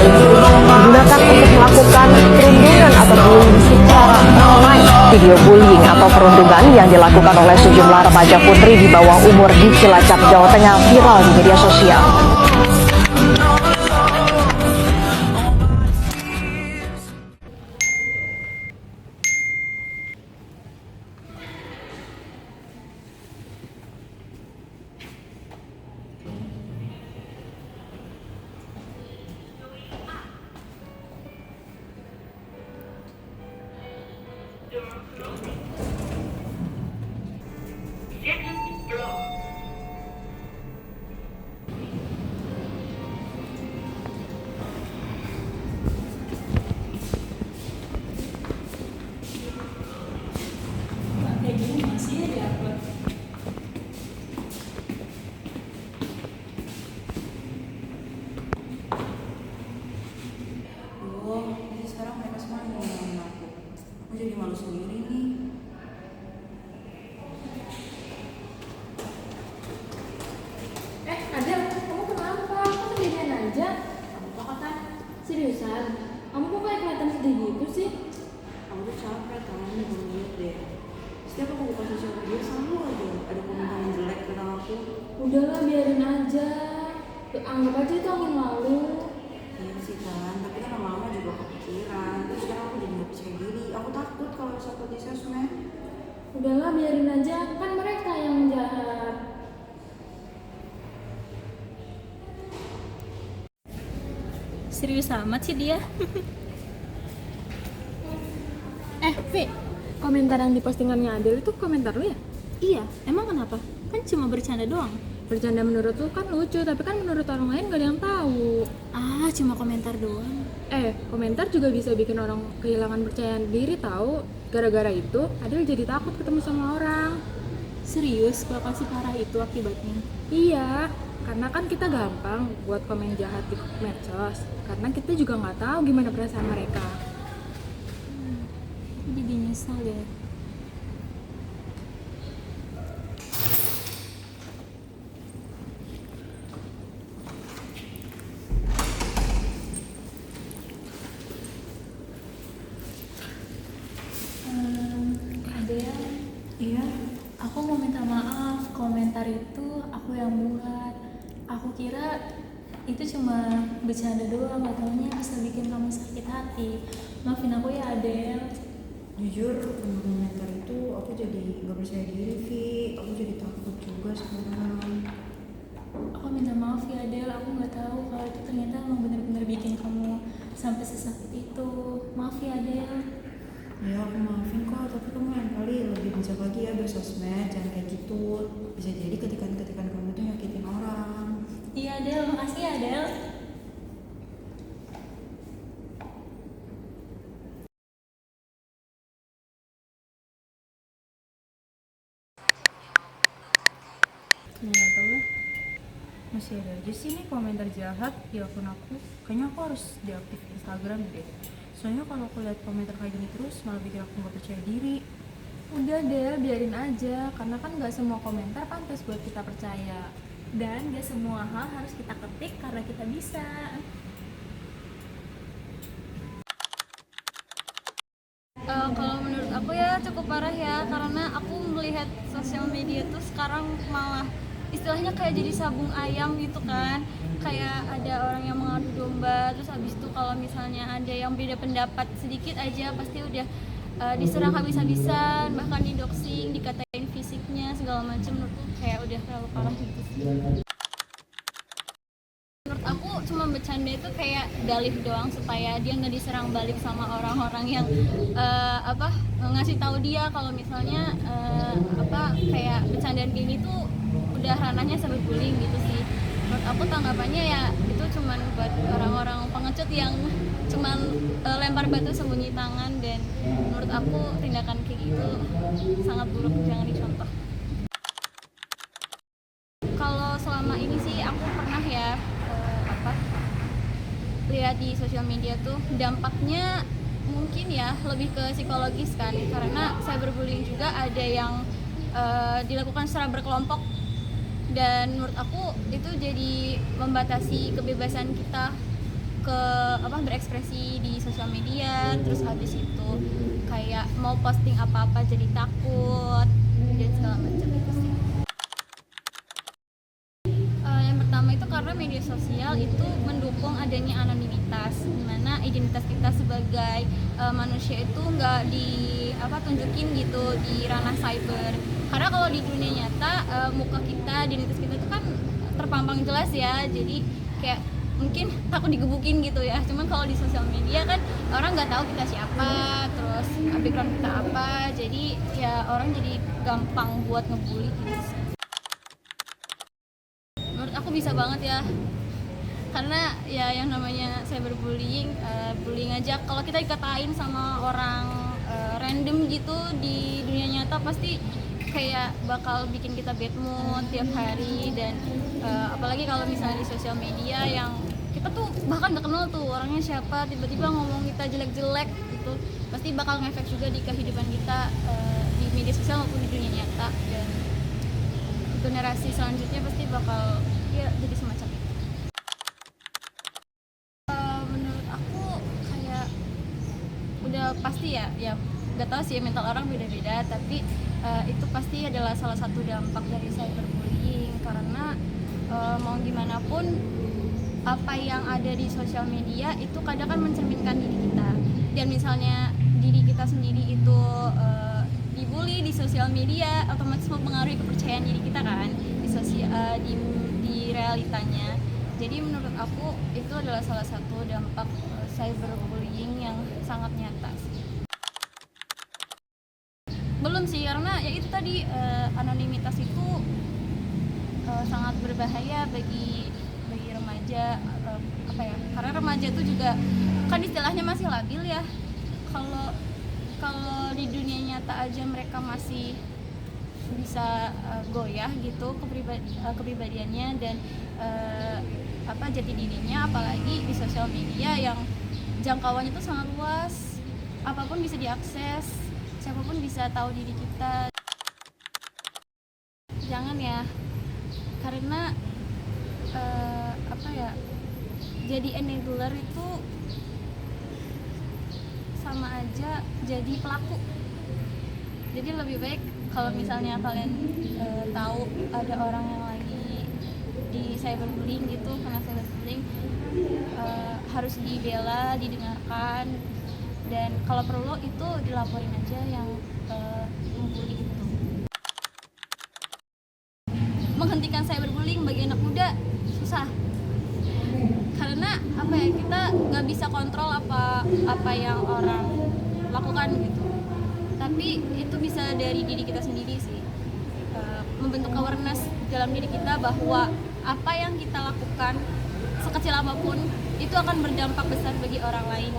paling sering digunakan untuk melakukan perundungan atau bullying secara online. Video bullying atau perundungan yang dilakukan oleh sejumlah remaja putri di bawah umur di Cilacap, Jawa Tengah viral di media sosial. Sekarang mereka semua ngomongin aku jadi malu sendiri nih. Adel, kamu kenapa? Kok sendirian aja? Apa kan? Seriusan? Kamu kok kayak kelihatan sedih gitu sih? Aku tuh capek tau nih banget deh. Setiap aku buka sosial media selalu aja ada komentar yang jelek tentang aku. Udahlah, biarin aja. Anggap aja itu angin lalu. Iya sih kan, tapi kan lama-lama juga kepikiran. Terus sekarang aku jadi gak percaya diri. Aku takut kalau sampai di sosmed. Udahlah, biarin aja. Kan mereka yang jahat. Serius amat sih dia. Vi, komentar yang di postingannya Adel itu komentar lu ya? Iya, emang kenapa? Kan cuma bercanda doang. Bercanda menurut lu kan lucu, tapi kan menurut orang lain gak ada yang tahu. Cuma komentar doang. Komentar juga bisa bikin orang kehilangan percaya diri tahu. Gara-gara itu, Adel jadi takut ketemu sama orang. Serius, bakal separah itu akibatnya. Iya, karena kan kita gampang buat komen jahat di medsos. Karena kita juga nggak tahu gimana perasaan mereka. Jadi nyesal deh. Adel, Iya, aku mau minta maaf. Komentar itu aku yang buat. Aku kira itu cuma bercanda doang, gak taunya bisa bikin kamu sakit hati. Maafin aku ya Adel. jujur untuk komentar itu aku jadi gak percaya diri, Vi. Aku jadi takut juga sekarang. Aku minta maaf ya Adel, aku nggak tahu kalau itu ternyata emang benar-benar bikin kamu sampai sesakit itu. Maaf ya Adel. Ya aku maafin kok, tapi kamu lain kali lebih bijak lagi ya bersosmed, jangan kayak gitu. Bisa jadi ketikan-ketikan kamu tuh nyakitin orang. Iya Adel, makasih ya Adel. Nggak tahu lah, masih ada aja sih nih komentar jahat di akun aku. Kayaknya aku harus deaktif Instagram deh. Soalnya kalau aku lihat komentar kayak gini terus malah bikin aku gak percaya diri. Udah Del, biarin aja. Karena kan nggak semua komentar pantas buat kita percaya. Dan gak semua hal harus kita ketik karena kita bisa. Kalau menurut aku ya cukup parah ya, karena aku melihat sosial media tuh sekarang malah istilahnya kayak jadi sabung ayam gitu kan. Kayak ada orang yang mengadu domba, terus habis itu kalau misalnya ada yang beda pendapat sedikit aja pasti udah diserang habis-habisan, bahkan didoxing, dikatain fisiknya segala macam. Menurutku kayak udah terlalu parah gitu sih. Menurut aku cuma bercanda itu kayak dalih doang supaya dia nggak diserang balik sama orang-orang yang ngasih tahu dia kalau misalnya kayak bercandaan gini tuh udah ranahnya cyberbullying gitu sih. Menurut aku tanggapannya ya itu cuman buat orang-orang pengecut yang cuman lempar batu sembunyi tangan, dan menurut aku tindakan kayak gitu sangat buruk, jangan dicontoh. Kalau selama ini sih aku pernah ya lihat di sosial media tuh dampaknya mungkin ya lebih ke psikologis kan, karena cyberbullying juga ada yang dilakukan secara berkelompok, dan menurut aku itu jadi membatasi kebebasan kita ke berekspresi di sosial media, terus habis itu kayak mau posting apa-apa jadi takut dan segala macam itu sih. Yang pertama itu karena media sosial itu mendukung adanya anonimitas, dimana identitas kita sebagai manusia itu nggak tunjukin gitu di ranah cyber. Karena kalau di dunia nyata muka kita, identitas kita itu kan terpampang jelas ya, jadi kayak mungkin takut digebukin gitu ya. Cuman kalau di sosial media kan orang nggak tahu kita siapa, terus background kita apa, jadi ya orang jadi gampang buat ngebully gitu sih. Menurut aku bisa banget ya, karena ya yang namanya cyberbullying, bullying aja kalau kita dikatain sama orang random gitu di dunia nyata pasti kayak bakal bikin kita bad mood tiap hari. Dan apalagi kalau misalnya di sosial media yang kita tuh bahkan gak kenal tuh orangnya siapa, tiba-tiba ngomong kita jelek-jelek gitu, pasti bakal ngefek juga di kehidupan kita di media sosial maupun di dunia nyata. Dan generasi selanjutnya pasti bakal ya jadi semacam itu. Menurut aku kayak udah pasti ya gak tahu sih, mental orang beda-beda, tapi itu pasti adalah salah satu dampak dari cyberbullying. Karena mau gimana pun apa yang ada di sosial media itu kadang kan mencerminkan diri kita, dan misalnya diri kita sendiri itu dibully di sosial media, otomatis mempengaruhi kepercayaan diri kita kan di realitanya. Jadi menurut aku itu adalah salah satu dampak cyberbullying yang sangat nyata sih. Belum sih, karena ya itu tadi anonimitas itu sangat berbahaya bagi remaja. Karena remaja itu juga kan istilahnya masih labil ya. Kalau di dunia nyata aja mereka masih bisa goyah gitu kepribadiannya dan jati dirinya, apalagi di sosial media yang jangkauannya itu sangat luas, apapun bisa diakses, siapapun bisa tahu diri kita. Jangan ya, karena jadi enabler itu sama aja jadi pelaku. Jadi lebih baik kalau misalnya kalian tahu ada orang yang lagi di cyberbullying gitu, kena cyberbullying, harus dibela, didengarkan, dan kalau perlu itu dilaporin aja yang membuli itu. Menghentikan cyberbullying bagi anak muda susah, karena kita nggak bisa kontrol apa yang orang lakukan gitu. Tapi itu bisa dari diri kita sendiri sih, membentuk awareness dalam diri kita bahwa apa yang kita lakukan sekecil apapun itu akan berdampak besar bagi orang lain.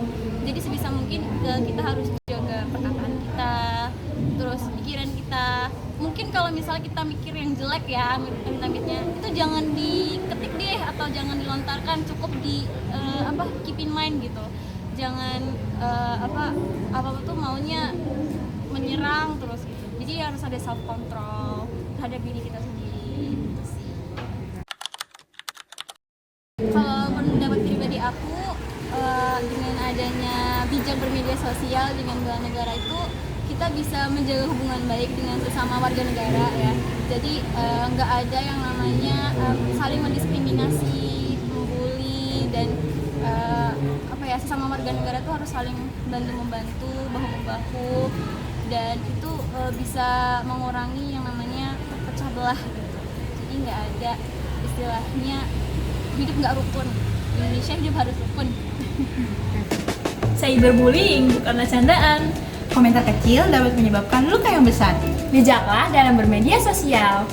Jadi sebisa mungkin kita harus jaga perkataan kita, terus pikiran kita. Mungkin kalau misalnya kita mikir yang jelek ya, amit-amitnya, itu jangan diketik deh atau jangan dilontarkan, cukup di keep in mind gitu. Jangan apa tuh maunya menyerang terus gitu. Jadi harus ada self control terhadap diri kita sendiri gitu sih. Kalau pendapat pribadi aku, dengan adanya bijak bermedia sosial dengan dua negara itu, kita bisa menjaga hubungan baik dengan sesama warga negara ya. Jadi nggak ada yang namanya saling mendiskriminasi, membuli, dan sesama warga negara itu harus saling bantu-membantu, bahu-membahu, dan itu bisa mengurangi yang namanya pecah belah gitu. Jadi nggak ada istilahnya hidup nggak rukun. Di Indonesia hidup harus rukun. Cyberbullying bukanlah candaan. Komentar kecil dapat menyebabkan luka yang besar. Bijaklah dalam bermedia sosial.